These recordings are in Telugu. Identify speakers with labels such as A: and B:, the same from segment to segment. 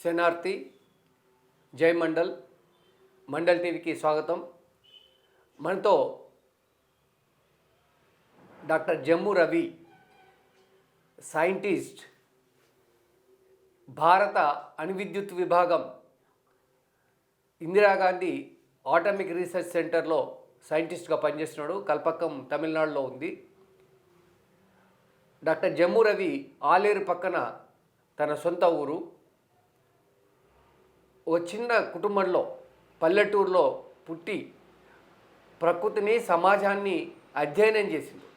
A: శనార్థి జై మండల్ మండల్ టీవీకి స్వాగతం. మనతో డాక్టర్ జమ్ము రవి, సైంటిస్ట్, భారత అణువిద్యుత్ విభాగం, ఇందిరాగాంధీ ఆటమిక్ రీసెర్చ్ సెంటర్లో సైంటిస్ట్గా పనిచేస్తున్నాడు. కల్పక్కం తమిళనాడులో ఉంది. డాక్టర్ జమ్ము రవి ఆలేరు పక్కన తన సొంత ఊరు. ఒక చిన్న కుటుంబంలో పల్లెటూరులో పుట్టి ప్రకృతిని, సమాజాన్ని అధ్యయనం చేసింది.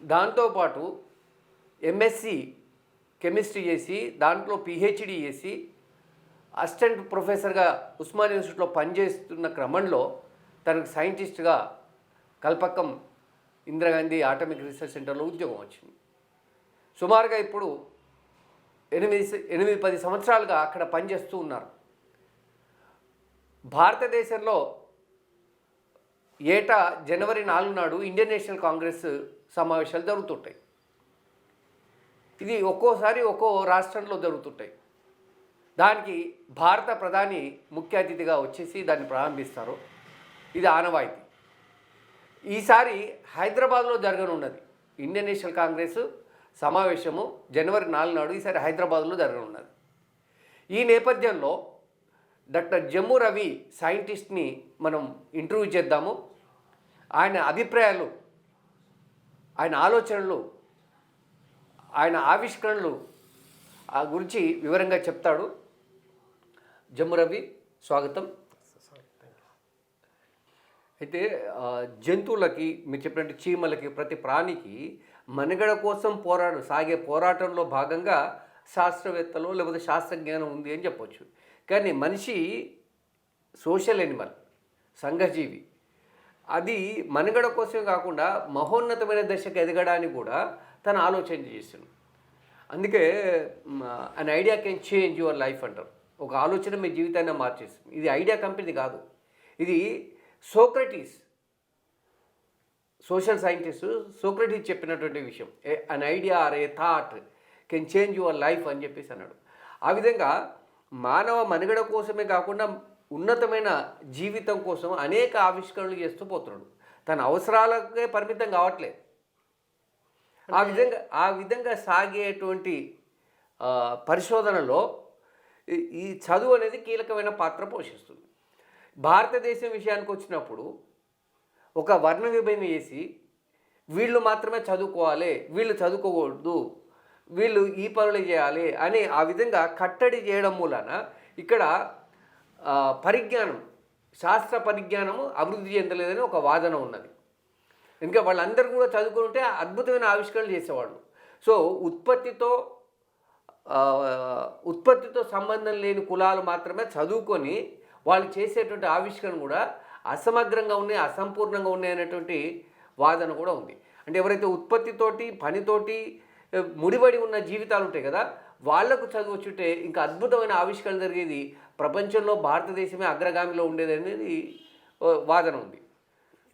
A: దాంతోపాటు ఎంఎస్సి కెమిస్ట్రీ చేసి దాంట్లో పిహెచ్డి చేసి అసిస్టెంట్ ప్రొఫెసర్గా ఉస్మానియా యూనివర్సిటీలో పనిచేస్తున్న క్రమంలో తనకు సైంటిస్ట్గా కల్పక్కం ఇందిరాగాంధీ ఆటమిక్ రీసెర్చ్ సెంటర్లో ఉద్యోగం వచ్చింది. సుమారుగా ఇప్పుడు 8-10 సంవత్సరాలుగా అక్కడ పనిచేస్తూ ఉన్నారు. భారతదేశంలో ఏటా జనవరి 4 నాడు ఇండియన్ నేషనల్ కాంగ్రెస్ సమావేశాలు జరుగుతుంటాయి. ఇది ఒక్కోసారి ఒక్కో రాష్ట్రంలో జరుగుతుంటాయి. దానికి భారత ప్రధాని ముఖ్య అతిథిగా వచ్చేసి దాన్ని ప్రారంభిస్తారు. ఇది ఆనవాయితీ. ఈసారి హైదరాబాద్లో జరగనున్నది ఇండియన్ నేషనల్ కాంగ్రెస్ సమావేశము జనవరి 4 నాడు ఈసారి హైదరాబాద్లో జరగనున్నది. ఈ నేపథ్యంలో డాక్టర్ జమ్ము రవి సైంటిస్ట్ని మనం ఇంటర్వ్యూ చేద్దాము. ఆయన అభిప్రాయాలు, ఆయన ఆలోచనలు, ఆయన ఆవిష్కరణలు గురించి వివరంగా చెప్తాడు. జమ్ము రవి, స్వాగతం. అయితే జంతువులకి, మీరు చెప్పినట్టు చీమలకి, ప్రతి ప్రాణికి మనుగడ కోసం సాగే పోరాటంలో భాగంగా శాస్త్రవేత్తలు లేకపోతే శాస్త్రజ్ఞానం ఉంది అని చెప్పొచ్చు. కానీ మనిషి సోషల్ ఎనిమల్, సంఘజీవి. అది మనుగడ కోసమే కాకుండా మహోన్నతమైన దశకు ఎదగడానికి కూడా తను ఆలోచన చేసింది. అందుకే an idea can change your life అంటారు. ఒక ఆలోచన మీ జీవితాన్ని మార్చేస్తుంది. ఇది ఐడియా కంపెనీ కాదు, ఇది సోక్రటీస్, సోషల్ సైంటిస్ట్ సోక్రటీస్ చెప్పినటువంటి విషయం. An idea or a thought can change your life అని చెప్పేసి అన్నాడు. ఆ విధంగా మానవ మనుగడ కోసమే కాకుండా ఉన్నతమైన జీవితం కోసం అనేక ఆవిష్కరణలు చేస్తూ పోతున్నాడు. తన అవసరాలకే పరిమితం కావట్లేదు. ఆ విధంగా సాగేటువంటి పరిశోధనలో ఈ చదువు అనేది కీలకమైన పాత్ర పోషిస్తుంది. భారతదేశం విషయానికి వచ్చినప్పుడు ఒక వర్ణ విభజన చేసి వీళ్ళు మాత్రమే చదువుకోవాలి, వీళ్ళు చదువుకోకూడదు, వీళ్ళు ఈ పనులు చేయాలి అని ఆ విధంగా కట్టడి చేయడం మూలన ఇక్కడ పరిజ్ఞానం, శాస్త్ర పరిజ్ఞానము అభివృద్ధి చెందలేదని ఒక వాదన ఉన్నది. ఇంకా వాళ్ళందరూ కూడా చదువుకుంటే అద్భుతమైన ఆవిష్కరణలు చేసేవాళ్ళు. సో ఉత్పత్తితో సంబంధం లేని కులాలు మాత్రమే చదువుకొని వాళ్ళు చేసేటువంటి ఆవిష్కరణ కూడా అసమగ్రంగా ఉన్నాయి, అసంపూర్ణంగా ఉన్నాయి అనేటువంటి వాదన కూడా ఉంది. అంటే ఎవరైతే ఉత్పత్తితోటి, పనితోటి ముడిపడి ఉన్న జీవితాలు ఉంటాయి కదా, వాళ్లకు చదువు వచ్చుంటే ఇంకా అద్భుతమైన ఆవిష్కరణ జరిగేది. ప్రపంచంలో భారతదేశమే అగ్రగామిలో ఉండేది అనేది వాదన ఉంది.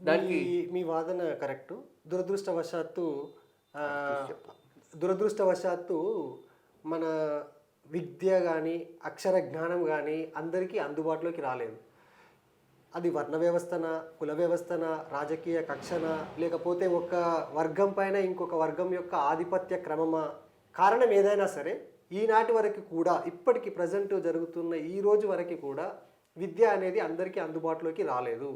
B: దానికి మీ వాదన కరెక్టు. దురదృష్టవశాత్తు మన విద్య కానీ అక్షర జ్ఞానం కానీ అందరికీ అందుబాటులోకి రాలేదు. అది వర్ణ వ్యవస్థన, కుల వ్యవస్థన, రాజకీయ కక్షణ, లేకపోతే ఒక వర్గం పైన ఇంకొక వర్గం యొక్క ఆధిపత్య క్రమమా, కారణం ఏదైనా సరే ఈనాటి వరకు కూడా, ఇప్పటికి ప్రజెంట్ జరుగుతున్న ఈ రోజు వరకు కూడా విద్య అనేది అందరికీ అందుబాటులోకి రాలేదు.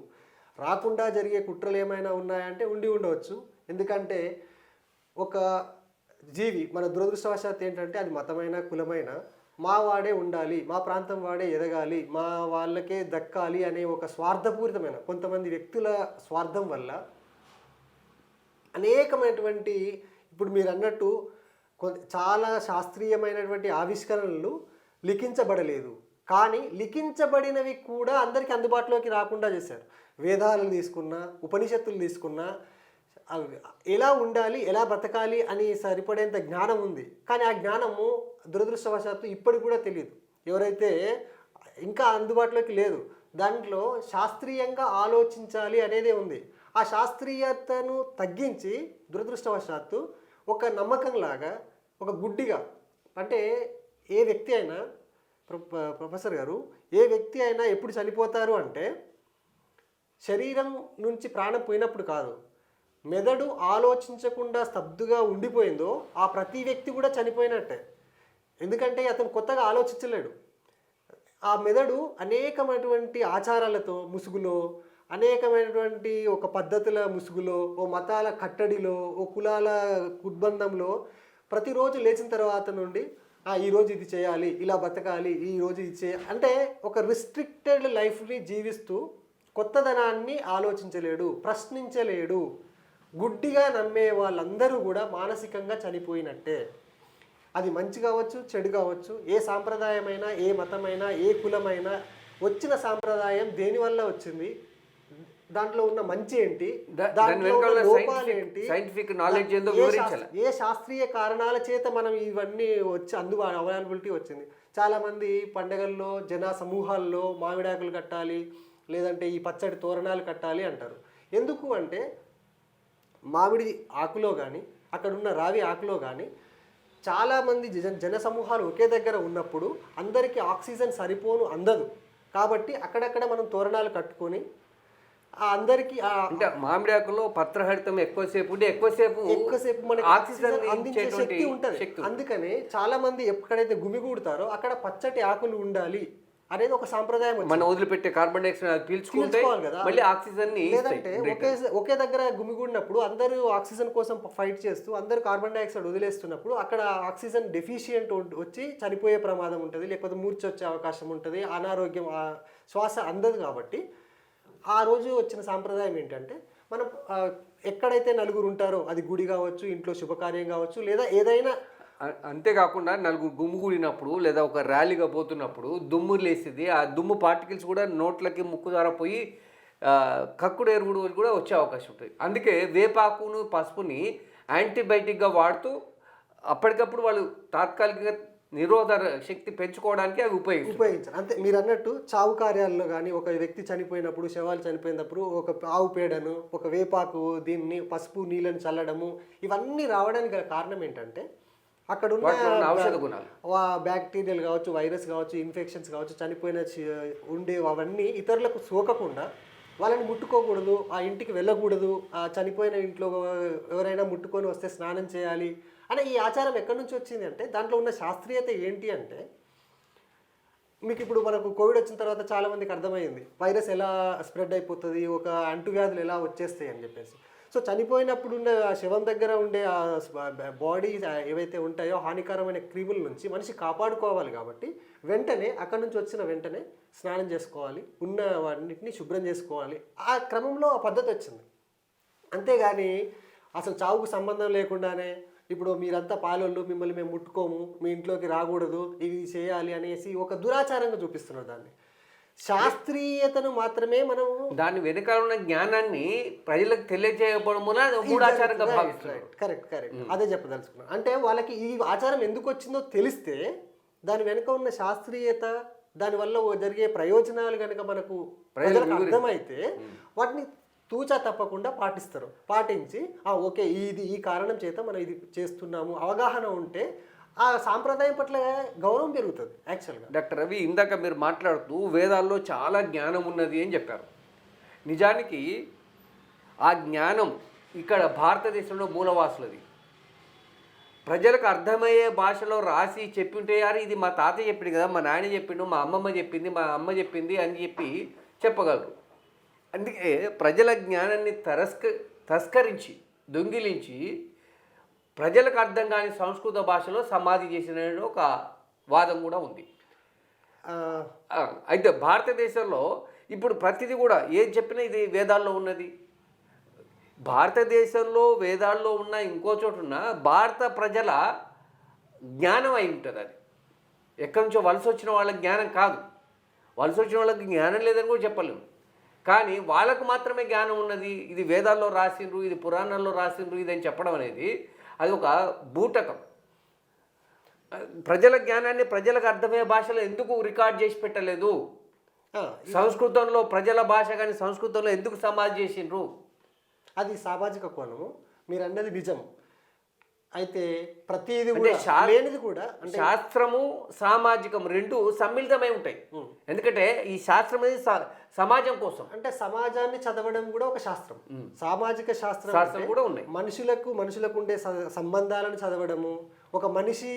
B: రాకుండా జరిగే కుట్రలు ఏమైనా ఉన్నాయంటే ఉండవచ్చు. ఎందుకంటే ఒక జీవి, మన దురదృష్టవశాత్తు ఏంటంటే అది మతమైన, కులమైన, మా వాడే ఉండాలి, మా ప్రాంతం వాడే ఎదగాలి, మా వాళ్ళకే దక్కాలి అనే ఒక స్వార్థపూరితమైన కొంతమంది వ్యక్తుల స్వార్థం వల్ల అనేకమైనటువంటి, ఇప్పుడు మీరు అన్నట్టు చాలా శాస్త్రీయమైనటువంటి ఆవిష్కరణలు లిఖించబడలేదు. కానీ లిఖించబడినవి కూడా అందరికీ అందుబాటులోకి రాకుండా చేశారు. వేదాలను తీసుకున్నా, ఉపనిషత్తులు తీసుకున్నా, ఎలా ఉండాలి, ఎలా బ్రతకాలి అని సరిపడేంత జ్ఞానం ఉంది. కానీ ఆ జ్ఞానము దురదృష్టవశాత్తు ఇప్పటికి కూడా తెలియదు. ఎవరైతే ఇంకా అందుబాటులోకి లేదు, దాంట్లో శాస్త్రీయంగా ఆలోచించాలి అనేదే ఉంది. ఆ శాస్త్రీయతను తగ్గించి దురదృష్టవశాత్తు ఒక నమ్మకంలాగా, ఒక గుడ్డిగా, అంటే ఏ వ్యక్తి అయినా ప్రొఫెసర్ గారు, ఏ వ్యక్తి అయినా ఎప్పుడు చనిపోతారు అంటే శరీరం నుంచి ప్రాణం పోయినప్పుడు కాదు, మెదడు ఆలోచించకుండా స్తబ్దుగా ఉండిపోయిందో ఆ ప్రతి వ్యక్తి కూడా చనిపోయినట్టే. ఎందుకంటే అతను కొత్తగా ఆలోచించలేడు. ఆ మెదడు అనేకమైనటువంటి ఆచారాలతో ముసుగులో, అనేకమైనటువంటి ఒక పద్ధతుల ముసుగులో, ఓ మతాల కట్టడిలో, ఓ కులాల ఉద్బంధంలో ప్రతిరోజు లేచిన తర్వాత నుండి ఈరోజు ఇది చేయాలి, ఇలా బతకాలి, ఈరోజు ఇది చేయాలి అంటే ఒక రిస్ట్రిక్టెడ్ లైఫ్ని జీవిస్తూ కొత్తదనాన్ని ఆలోచించలేడు, ప్రశ్నించలేడు. గుడ్డిగా నమ్మే వాళ్ళందరూ కూడా మానసికంగా చనిపోయినట్టే. అది మంచి కావచ్చు, చెడు కావచ్చు, ఏ సాంప్రదాయమైనా, ఏ మతమైనా, ఏ కులమైనా, వచ్చిన సాంప్రదాయం దేనివల్ల వచ్చింది, దాంట్లో ఉన్న మంచి ఏంటి, దాంట్లో ఉన్న లోపాలు ఏంటి,
A: సైంటిఫిక్ నాలెడ్జ్ ఏందో వివరించాలి.
B: ఏ శాస్త్రీయ కారణాల చేత మనం ఇవన్నీ వచ్చి అవైలబిలిటీ వచ్చింది. చాలామంది పండగల్లో జన సమూహాల్లో మామిడాకులు కట్టాలి, లేదంటే ఈ పచ్చడి తోరణాలు కట్టాలి అంటారు. ఎందుకు అంటే మామిడి ఆకులో కానీ, అక్కడున్న రావి ఆకులో కానీ చాలామంది జన సమూహాలు ఒకే దగ్గర ఉన్నప్పుడు అందరికీ ఆక్సిజన్ సరిపోను అందదు. కాబట్టి అక్కడక్కడ మనం తోరణాలు కట్టుకొని అందరికీ
A: అంటే మామిడి ఆకులో పత్రహరితం ఎక్కువసేపు
B: మనకి ఆక్సిజన్ అందించే శక్తి ఉంటుంది. అందుకనే చాలా మంది ఎక్కడైతే గుమిగూడతారో అక్కడ పచ్చటి ఆకులు ఉండాలి అనేది ఒక సాంప్రదాయం.
A: మనం వదిలిపెట్టే కార్బన్ డైఆక్సైడ్ పీల్చుకోవాలి కదా, మళ్ళీ ఆక్సిజన్.
B: లేదంటే ఒకే దగ్గర గుమిగూడినప్పుడు అందరూ ఆక్సిజన్ కోసం ఫైట్ చేస్తూ అందరూ కార్బన్ డైఆక్సైడ్ వదిలేస్తున్నప్పుడు అక్కడ ఆక్సిజన్ డెఫిషియంట్ వచ్చి చనిపోయే ప్రమాదం ఉంటుంది, లేకపోతే మూర్ఛ వచ్చే అవకాశం ఉంటుంది, అనారోగ్యం, శ్వాస అందదు. కాబట్టి ఆ రోజు వచ్చిన సాంప్రదాయం ఏంటంటే మనం ఎక్కడైతే నలుగురు ఉంటారో, అది గుడి కావచ్చు, ఇంట్లో శుభకార్యం కావచ్చు, లేదా ఏదైనా.
A: అంతేకాకుండా నలుగురు గుమ్ముగూడినప్పుడు లేదా ఒక ర్యాలీగా పోతున్నప్పుడు దుమ్ము లేసేది, ఆ దుమ్ము పార్టికల్స్ కూడా నోట్లకి ముక్కు ద్వారా పోయి కక్కుడు ఎరుగుడు కూడా వచ్చే అవకాశం ఉంటుంది. అందుకే వేపాకును పసుపుని యాంటీబయాటిక్గా వాడుతూ అప్పటికప్పుడు వాళ్ళు తాత్కాలికంగా నిరోధక శక్తి పెంచుకోవడానికి అవి ఉపయోగించారు.
B: అంతే మీరు అన్నట్టు చావు కార్యాల్లో కానీ ఒక వ్యక్తి చనిపోయినప్పుడు, శవాలు చనిపోయినప్పుడు ఒక ఆవు పేడను, ఒక వేపాకు, దీన్ని పసుపు నీళ్ళని చల్లడము, ఇవన్నీ రావడానికి గల కారణం ఏంటంటే అక్కడ ఉన్న
A: ఔషధ గుణాలు,
B: బ్యాక్టీరియాలు కావచ్చు, వైరస్ కావచ్చు, ఇన్ఫెక్షన్స్ కావచ్చు, చనిపోయిన ఉండే అవన్నీ ఇతరులకు సోకకుండా వాళ్ళని ముట్టుకోకూడదు, ఆ ఇంటికి వెళ్ళకూడదు, ఆ చనిపోయిన ఇంట్లో ఎవరైనా ముట్టుకొని వస్తే స్నానం చేయాలి అనే ఈ ఆచారం ఎక్కడి నుంచి వచ్చింది అంటే దాంట్లో ఉన్న శాస్త్రీయత ఏంటి అంటే, మీకు ఇప్పుడు మనకు కోవిడ్ వచ్చిన తర్వాత చాలామందికి అర్థమైంది వైరస్ ఎలా స్ప్రెడ్ అయిపోతుంది, ఒక అంటువ్యాధులు ఎలా వచ్చేస్తాయి అని చెప్పేసి. సో చనిపోయినప్పుడు ఉండే ఆ శవం దగ్గర ఉండే ఆ బాడీ ఏవైతే ఉంటాయో హానికరమైన క్రిముల నుంచి మనిషి కాపాడుకోవాలి. కాబట్టి వెంటనే అక్కడి నుంచి వచ్చిన వెంటనే స్నానం చేసుకోవాలి, ఉన్న వాటిని శుభ్రం చేసుకోవాలి. ఆ క్రమంలో ఆ పద్ధతి వచ్చింది. అంతేగాని అసలు చావుకు సంబంధం లేకుండానే ఇప్పుడు మీరంతా పాలోళ్ళు, మిమ్మల్ని మేము ముట్టుకోము, మీ ఇంట్లోకి రాకూడదు, ఇది చేయాలి అనేసి ఒక దురాచారంగా చూపిస్తున్నారు దాన్ని. శాస్త్రీయతను మాత్రమే మనం
A: దాని వెనకాల ఉన్న జ్ఞానాన్ని ప్రజలకు తెలియజేయకపోవడం మూఢాచారంగా భావిస్తున్నారు.
B: కరెక్ట్ అదే చెప్పదలుచుకున్నాను. అంటే వాళ్ళకి ఈ ఆచారం ఎందుకు వచ్చిందో తెలిస్తే దాని వెనుక ఉన్న శాస్త్రీయత, దానివల్ల జరిగే ప్రయోజనాలు కనుక మనకు ప్రజలకు అర్థమైతే వాటిని తూచా తప్పకుండా పాటిస్తారు. పాటించి ఓకే ఇది ఈ కారణం చేత మనం ఇది చేస్తున్నాము అవగాహన ఉంటే ఆ సాంప్రదాయం పట్ల గౌరవం పెరుగుతుంది. యాక్చువల్గా
A: డాక్టర్ రవి, ఇందాక మీరు మాట్లాడుతూ వేదాల్లో చాలా జ్ఞానం ఉన్నది అని చెప్పారు. నిజానికి ఆ జ్ఞానం ఇక్కడ భారతదేశంలో మూలవాసులది. ప్రజలకు అర్థమయ్యే భాషలో రాసి చెప్పి ఉంటే యారు ఇది మా తాత చెప్పింది కదా, మా నాయన చెప్పిండు, మా అమ్మమ్మ చెప్పింది, మా అమ్మ చెప్పింది అని చెప్పి చెప్పగలరు. అందుకే ప్రజల జ్ఞానాన్ని తస్కరించి దొంగిలించి ప్రజలకు అర్థం కాని సంస్కృత భాషలో సమాధి చేసిన ఒక వాదం కూడా ఉంది. అయితే భారతదేశంలో ఇప్పుడు ప్రతిదీ కూడా ఏం చెప్పినా ఇది వేదాల్లో ఉన్నది. భారతదేశంలో వేదాల్లో ఉన్న ఇంకో చోటు ఉన్న భారత ప్రజల జ్ఞానం అయి ఉంటుంది. అది ఎక్కడి నుంచో వలస వచ్చిన వాళ్ళకి జ్ఞానం కాదు. వలస వచ్చిన వాళ్ళకి జ్ఞానం లేదని కూడా చెప్పలేము. కానీ వాళ్ళకు మాత్రమే జ్ఞానం ఉన్నది, ఇది వేదాల్లో రాసిండ్రు, ఇది పురాణాల్లో రాసిండ్రు, ఇదని చెప్పడం అనేది అది ఒక బూటకం. ప్రజల జ్ఞానాన్ని ప్రజలకు అర్థమయ్యే భాషలో ఎందుకు రికార్డ్ చేసి పెట్టలేదు? సంస్కృతంలో ప్రజల భాష కానీ సంస్కృతంలో ఎందుకు సమాధి చేసిండ్రు?
B: అది సామాజిక కోణము. మీరు అన్నది నిజం. అయితే ప్రతిది
A: అంటే
B: కూడా లేనిది కూడా అంటే
A: శాస్త్రము సామాజికం రెండు సమ్మిళితమై ఉంటాయి. ఎందుకంటే ఈ శాస్త్రం అనేది సమాజం కోసం.
B: అంటే సమాజాన్ని చదవడం కూడా ఒక శాస్త్రం. సామాజిక శాస్త్రం
A: శాస్త్రం కూడా ఉన్నాయి.
B: మనుషులకు ఉండే సంబంధాలను చదవడము, ఒక మనిషి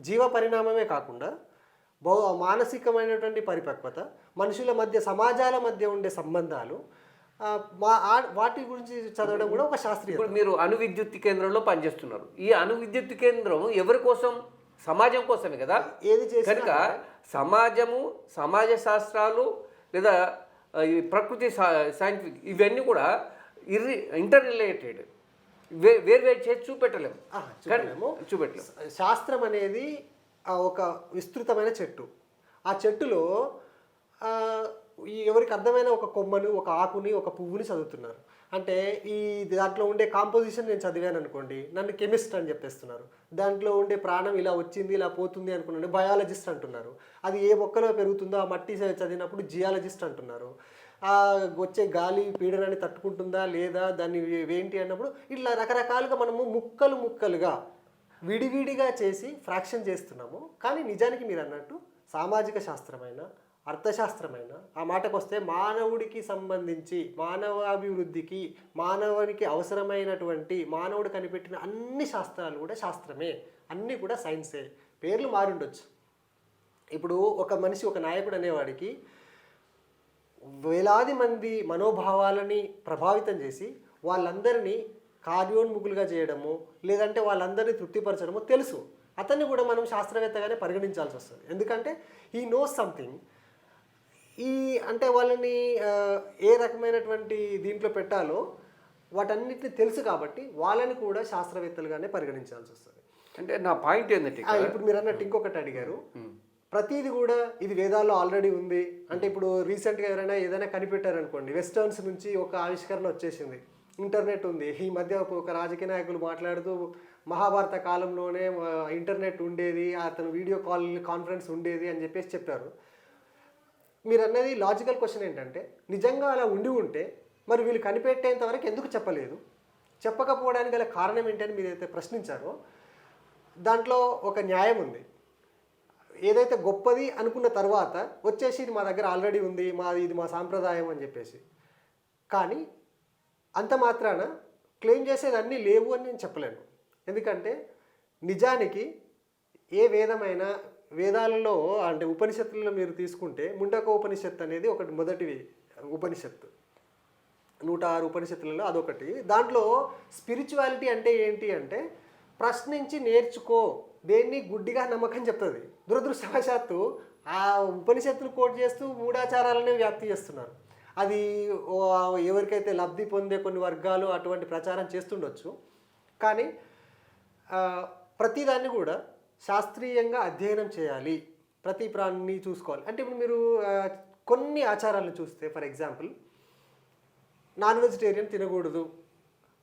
B: జీవ పరిణామమే కాకుండా మానసికమైనటువంటి పరిపక్వత, మనుషుల మధ్య సమాజాల మధ్య ఉండే సంబంధాలు, వాటి గురించి చదవడం కూడా ఒక శాస్త్రీయ.
A: ఇప్పుడు మీరు అణు విద్యుత్ కేంద్రంలో పనిచేస్తున్నారు. ఈ అణు విద్యుత్ కేంద్రం ఎవరి కోసం? సమాజం కోసమే కదా.
B: ఏది చేసినా
A: కనుక సమాజము, సమాజ శాస్త్రాలు లేదా ఈ ప్రకృతి సైంటిఫిక్ ఇవన్నీ కూడా ఇంటర్ రిలేటెడ్. వేరు చేసి చూపెట్టలేము. చూపెట్టలేము.
B: శాస్త్రం అనేది ఒక విస్తృతమైన చెట్టు. ఆ చెట్టులో ఎవరికి అర్థమైన ఒక కొమ్మను, ఒక ఆకుని, ఒక పువ్వుని చదువుతున్నారు. అంటే ఈ దాంట్లో ఉండే కాంపోజిషన్ నేను చదివాను అనుకోండి, నన్ను కెమిస్ట్ అని చెప్పేస్తున్నారు. దాంట్లో ఉండే ప్రాణం ఇలా వచ్చింది, ఇలా పోతుంది అనుకున్నాను బయాలజిస్ట్ అంటున్నారు. అది ఏ మొక్కలో పెరుగుతుందో ఆ మట్టి చదివినప్పుడు జియాలజిస్ట్ అంటున్నారు. వచ్చే గాలి పీడనాన్ని తట్టుకుంటుందా లేదా, దాన్ని ఏంటి అన్నప్పుడు ఇట్లా రకరకాలుగా మనము ముక్కలుగా విడివిడిగా చేసి ఫ్రాక్షన్ చేస్తున్నాము. కానీ నిజానికి మీరు అన్నట్టు సామాజిక శాస్త్రమైన, అర్థశాస్త్రమైన, ఆ మాటకు వస్తే మానవుడికి సంబంధించి మానవాభివృద్ధికి, మానవునికి అవసరమైనటువంటి మానవుడు కనిపెట్టిన అన్ని శాస్త్రాలు కూడా శాస్త్రమే, అన్నీ కూడా సైన్సే. పేర్లు మారుండొచ్చు. ఇప్పుడు ఒక మనిషి, ఒక నాయకుడు అనేవాడికి వేలాది మంది మనోభావాలని ప్రభావితం చేసి వాళ్ళందరినీ కార్యోన్ముఖులుగా చేయడము, లేదంటే వాళ్ళందరినీ తృప్తిపరచడము తెలుసు. అతన్ని కూడా మనం శాస్త్రవేత్తగానే పరిగణించాల్సి వస్తుంది. ఎందుకంటే హీ నోస్ సంథింగ్. అంటే వాళ్ళని ఏ రకమైనటువంటి దీంట్లో పెట్టాలో వాటన్నిటిని తెలుసు కాబట్టి వాళ్ళని కూడా శాస్త్రవేత్తలుగానే పరిగణించాల్సి వస్తుంది.
A: అంటే నా పాయింట్ ఏంటంటే
B: ఇప్పుడు మీరు అన్నట్టు ఇంకొకటి అడిగారు, ప్రతిది కూడా ఇది వేదాల్లో ఆల్రెడీ ఉంది. అంటే ఇప్పుడు రీసెంట్గా ఎవరైనా ఏదైనా కనిపెట్టారనుకోండి, వెస్టర్న్స్ నుంచి ఒక ఆవిష్కరణ వచ్చేసింది, ఇంటర్నెట్ ఉంది. ఈ మధ్య ఒక రాజకీయ నాయకులు మాట్లాడుతూ మహాభారత కాలంలోనే ఇంటర్నెట్ ఉండేది, అతను వీడియో కాన్ఫరెన్స్ ఉండేది అని చెప్పేసి చెప్పారు. మీరు అన్నది లాజికల్ క్వశ్చన్ ఏంటంటే, నిజంగా అలా ఉంటే మరి వీళ్ళు కనిపెట్టేంత వరకు ఎందుకు చెప్పలేదు? చెప్పకపోవడానికి గల కారణం ఏంటని మీరైతే ప్రశ్నించారో దాంట్లో ఒక న్యాయం ఉంది. ఏదైతే గొప్పది అనుకున్న తర్వాత వచ్చేసి ఇది మా దగ్గర ఆల్రెడీ ఉంది, ఇది మా సాంప్రదాయం అని చెప్పేసి. కానీ అంత మాత్రాన క్లెయిమ్ చేసేది అన్నీ లేవు అని నేను చెప్పలేను. ఎందుకంటే నిజానికి ఏ వేదమైనా, వేదాలలో అంటే ఉపనిషత్తులలో మీరు తీసుకుంటే ముండక ఉపనిషత్తు అనేది ఒకటి, మొదటి ఉపనిషత్తు. 106 ఉపనిషత్తులలో అదొకటి. దాంట్లో స్పిరిచువాలిటీ అంటే ఏంటి అంటే ప్రశ్నించి నేర్చుకో, దేన్ని గుడ్డిగా నమ్మకం చెప్తుంది. దురదృష్టవశాత్తు ఆ ఉపనిషత్తులు కోట్ చేస్తూ మూఢాచారాలనే వ్యాప్తి చేస్తున్నారు. అది ఎవరికైతే లబ్ధి పొందే కొన్ని వర్గాలు అటువంటి ప్రచారం చేస్తుండొచ్చు. కానీ ప్రతిదాన్ని కూడా శాస్త్రీయంగా అధ్యయనం చేయాలి, ప్రతి ప్రాణిని చూసుకోవాలి. అంటే ఇప్పుడు మీరు కొన్ని ఆచారాలను చూస్తే, ఫర్ ఎగ్జాంపుల్ నాన్ వెజిటేరియన్ తినకూడదు,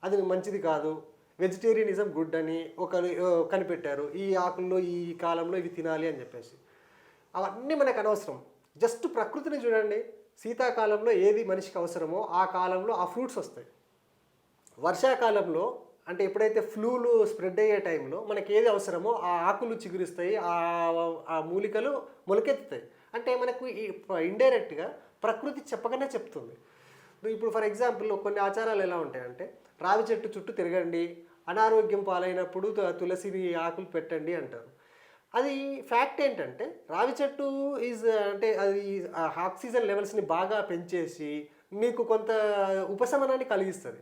B: అది మంచిది కాదు, వెజిటేరియనిజం గుడ్ అని కనిపెట్టారు. ఈ ఆకుల్లో ఈ కాలంలో ఇవి తినాలి అని చెప్పేసి. అవన్నీ మనకు అనవసరం. జస్ట్ ప్రకృతిని చూడండి. శీతాకాలంలో ఏది మనిషికి అవసరమో ఆ కాలంలో ఆ ఫ్రూట్స్ వస్తాయి. వర్షాకాలంలో అంటే ఎప్పుడైతే ఫ్లూలు స్ప్రెడ్ అయ్యే టైంలో మనకి ఏది అవసరమో ఆ ఆకులు చిగురిస్తాయి, ఆ మూలికలు మొలకెత్తుతాయి. అంటే మనకు ఇండైరెక్ట్గా ప్రకృతి చెప్పగానే చెప్తుంది. ఇప్పుడు ఫర్ ఎగ్జాంపుల్ కొన్ని ఆచారాలు ఎలా ఉంటాయంటే, రావి చెట్టు చుట్టూ తిరగండి, అనారోగ్యం పాలైనప్పుడు తులసిని ఆకులు పెట్టండి అంటారు. అది ఫ్యాక్ట్ ఏంటంటే రావి చెట్టు అంటే అది ఆక్సిజన్ లెవెల్స్ని బాగా పెంచేసి మీకు కొంత ఉపశమనాన్ని కలిగిస్తుంది.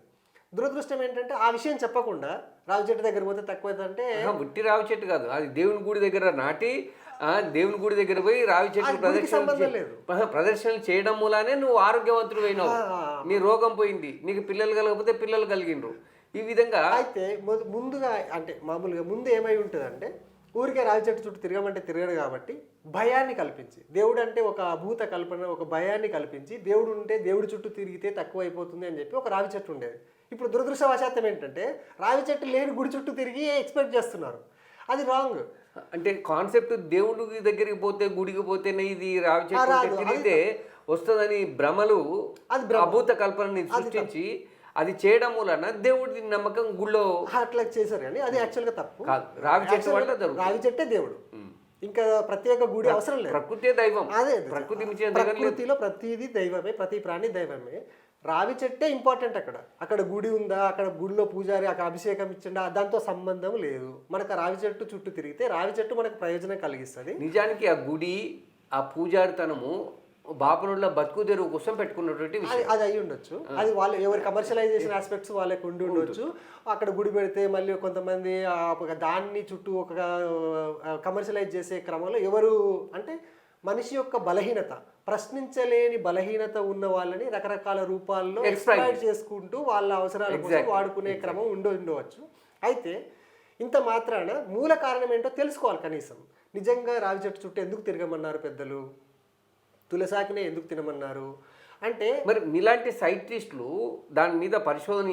B: దురదృష్టం ఏంటంటే ఆ విషయం చెప్పకుండా రావి చెట్టు దగ్గర పోతే తక్కువైందంటే,
A: ఉట్టి రావి చెట్టు కాదు, అది దేవుని గుడి దగ్గర నాటి దేవుని గుడి దగ్గర పోయి రావి చెట్టు ప్రదర్శనలు చేయడం మూలానే నువ్వు ఆరోగ్యవంతుడు అయినావు, నీ రోగం పోయింది, నీకు పిల్లలు కలగకపోతే పిల్లలు కలిగిండ్రు. ఈ విధంగా
B: అయితే ముందుగా అంటే మామూలుగా ముందు ఏమై ఉంటుందంటే, ఊరికే రావి చెట్టు చుట్టూ తిరగమంటే తిరగడు కాబట్టి భయాన్ని కల్పించి, దేవుడు అంటే ఒక అభూత కల్పన, ఒక భయాన్ని కల్పించి దేవుడు ఉంటే దేవుడి చుట్టూ తిరిగితే తక్కువ అయిపోతుంది అని చెప్పి ఒక రావి చెట్టు ఉండేది. ఇప్పుడు దురదృష్టవశాతం ఏంటంటే రావి చెట్టు లేని గుడి చుట్టూ తిరిగి ఎక్స్పెక్ట్ చేస్తున్నారు. అది రాంగ్.
A: అంటే కాన్సెప్ట్ దేవుడి దగ్గరికి పోతే, గుడికి పోతేనే ఇది రావి చెట్టు తిరిగితే వస్తుందని భ్రమలు, అభూత కల్పనని సృష్టించి అది చేయడం వలన దేవుడి నమ్మకం గుళ్ళో
B: అట్లా చేశారు కానీ అది యాక్చువల్గా తప్పు.
A: కాదు. రావి చెట్టు
B: Actually
A: వల్ల జరుగుతుంది.
B: రావి చెట్టే దేవుడు, ఇంకా ప్రత్యేక గుడి అవసరం లేదు.
A: ప్రకృతే దైవం.
B: అదే
A: ప్రకృతి మించిన దైవం లేదు.
B: ప్రకృతిలో ప్రతిదీ దైవమే, ప్రతి ప్రాణి దైవమే. రావి చెట్టే ఇంపార్టెంట్. అక్కడ గుడి ఉందా, అక్కడ గుడిలో పూజారి అక్కడ అభిషేకం ఇచ్చిండా, దాంతో సంబంధం లేదు. మనకు ఆ రావి చెట్టు చుట్టూ తిరిగితే రావి చెట్టు మనకు ప్రయోజనం కలిగిస్తుంది.
A: నిజానికి ఆ గుడి ఆ పూజారితనము బాపనుల బతుకు తెరువు కోసం పెట్టుకున్నటువంటి విషయం.
B: అది అయి ఉండొచ్చు. అది వాళ్ళు ఎవరి కమర్షియలైజేషన్ ఆస్పెక్ట్స్ వాళ్ళకి ఉండి ఉండొచ్చు. అక్కడ గుడి పెడితే మళ్ళీ కొంతమంది దాన్ని చుట్టూ ఒక కమర్షియలైజ్ చేసే క్రమంలో ఎవరు అంటే మనిషి యొక్క బలహీనత, ప్రశ్నించలేని బలహీనత ఉన్న వాళ్ళని రకరకాల రూపాల్లో ఎక్స్ప్లాయిట్ చేసుకుంటూ వాళ్ళ అవసరాల కోసం వాడుకునే క్రమం ఉండవచ్చు. అయితే ఇంత మాత్రాన మూల కారణం ఏంటో తెలుసుకోవాలి కనీసం. నిజంగా రావి చెట్టు చుట్టూ ఎందుకు తిరగమన్నారు పెద్దలు, తులసాకినే ఎందుకు తినమన్నారు అంటే
A: మరి మీలాంటి సైంటిస్టులు దాని మీద పరిశోధన